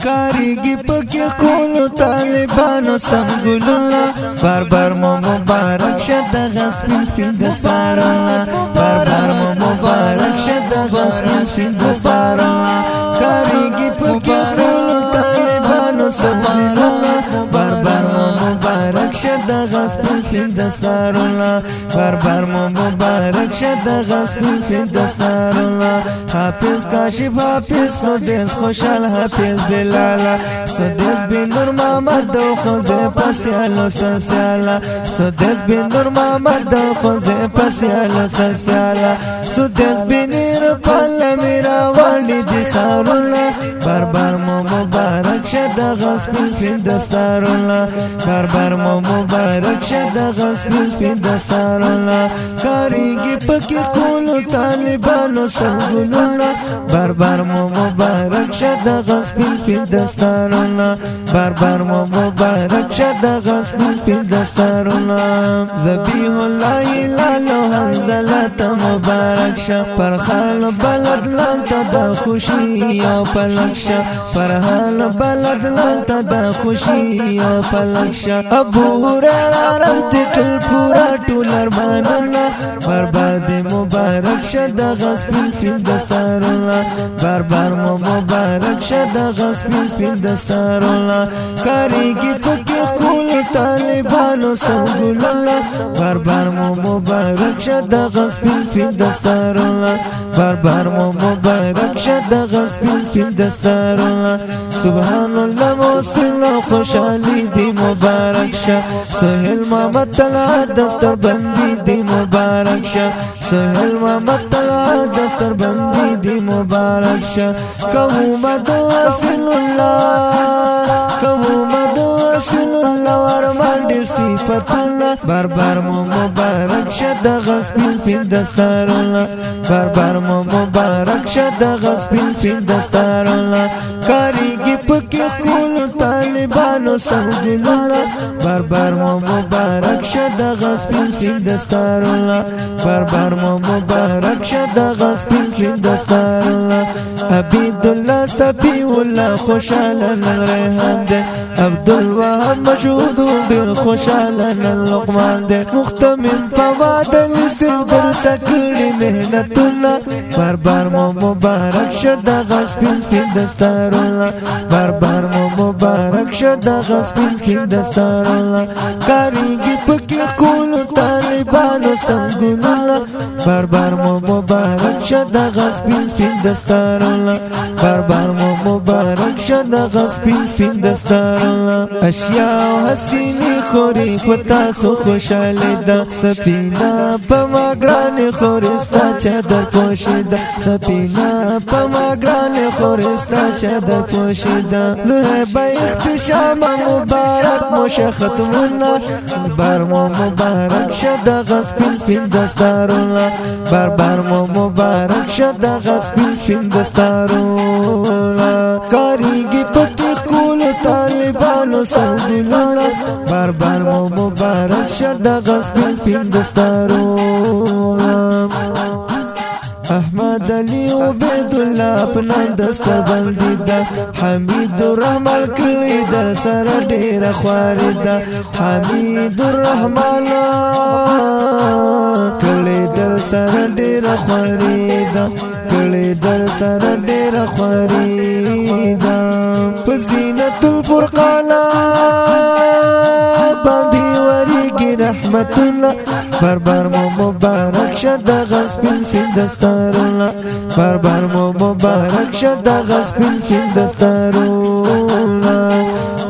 کاریگی پکی کولو طالبانو سم گلولا بار بار مو مبارک شد غسپین سپین دستارولا بار بار مو مبارک شد غسپین سپین دستارولا کاریگی پکی کولو طالبانو سم گلولا بار بار مو مبارک شد غسپین سپین دستارولا بار بار مو مبارک شد غسپین سپین دستارولا حافظ کاشف حافظ سودیس خوشحال حافظ بلالا سودیس بن نور محمد دو خوزه پسیالو سسیالا سودیس بن نور محمد دو خوزه پسیالو سسیالا سودیس بنیر پالا میرا والی دی خارولا بار بار مو مبارک شد غسپین سپین دستارولا بار بار مو مبارک شد غسپین سپین دستارولا کاریگی پکی کولو طالبانو سرگلولا بار بار مو مبارک شد غسپین سپین دستارولا بار بار مو مبارک شد غسپین سپین دستارولا زبیح الله لالو حنزلت مبارک شد پرخال بلد لالتا دا خوشی او پلک شد پرحال بلد لالتا دا خوشی او پلک شد ابو هریرہ رفتی کل پورا ټولر بانولا بار بار دی مبارک شد غسپین سپین دستارولا بار بار مو مبارک شد غسپین سپین دستارولا کاریگی پکی کولو طالبانو سم گلولا بار بار مو مبارک شد غسپین سپین دستارولا بار بار مو مبارک شد غسپین سپین دستارولا سبحان الله موسل خوشحالی دی مبارک شد سهیل محمد طلعت دستر بندی دی مبارک شد سهیل محمد طلعت دستر بندی دی مبارک شد کهو مدو اصل اللہ کهو مدو اصل اللہ ورمان دیر صفت اللہ بار بار مو مبارک شد غسپین سپین دستارولا بار بار مو مبارک شد غسپین سپین دستارولا کاریگی پکی کولو طالبانو سرگلولا بار بار مو مبارک شد غسپین سپین دستارولا بار بار مو مبارک شد غسپین سپین دستارولا عبیدالله صفی الله خوشحال ریحان دے عبدالوهاب مشهود بیر خوشحال لقمان دے مختمن فوادل سر در سکڑی محنتولا بار بار مو مبارک شد غسپین سپین دستارولا بار بار مو مبارک شد غسپین سپین دستارولا کاریگی پکی کولو طالبانو سم گلولا بار بار مو مبارک شد غسپین سپین دستارولا بار بار مو مبارک شد غسپین سپین دستارولا اشیاء و حسینی خوری پتاسو خوشحالی دا سپینا پا ما گران خورستا چادر پوشیدا سپینا پا ما گران خورستا چادر پوشیدا زہبا اختشام مبارک موش ختمونا بار مو مبارک شد غسپین سپین دستارولا بار بار مو مبارک شد غسپین سپین دستارولا کاریگی پکی کولو طالبانو سرگلولا بار بار مو مبارک شد غسپین سپین دستارولا احمد علی عبیدالله اپنا دستر بندی دا حمید الرحمن کلی در سر دیر خواری دا حمید الرحمن کلی در سر دیر خواری دا کلی در سر دیر خواری دا فزینت الفرقان باندی وریگی رحمت اللہ بار بار مو مبارک شد غسپین سپین دستارولا بار بار مو مبارک شد غسپین سپین دستارولا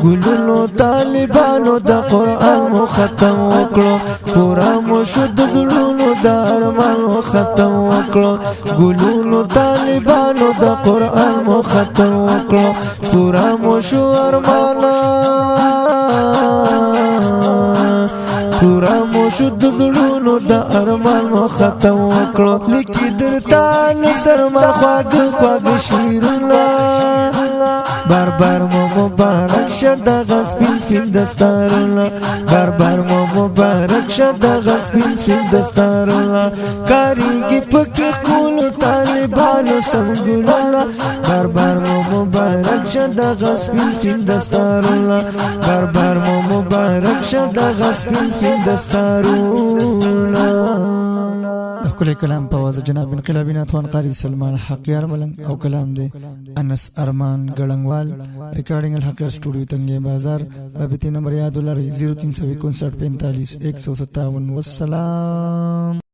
گلونو طالبانو دا قرآن مو ختم وکلو پورا مو شد زلونو دا ارمان مو ختم وکلو گلونو طالبانو دا قرآن مو ختم وکلو پورا مو شو ارمانا پورا مو شد زلونو دا ارمان مو ختم وکلو لکی درتانو سرمن خواگ خواگ شیرولا بار بار مو مبارک شه دغه سپین سپین دستارونه بار بار مو مبارک شه دغه سپین سپین دستارونه کاریږي پکې کولو طالبانو سم ګلونه بار بار مو مبارک شه دغه سپین سپین دستارونه بار بار مو مبارک شه دغه سپین سپین دستارونه خپل کلام په واز جناب انقلابی ناتوان قاری سلمان حقیار ملنګ او کلام دی انس ارمان ګړنګوال ریکارډینګ الحقیار سټوډیو تنگي بازار رابطه نمبر یاد لري 0359 45 157 والسلام.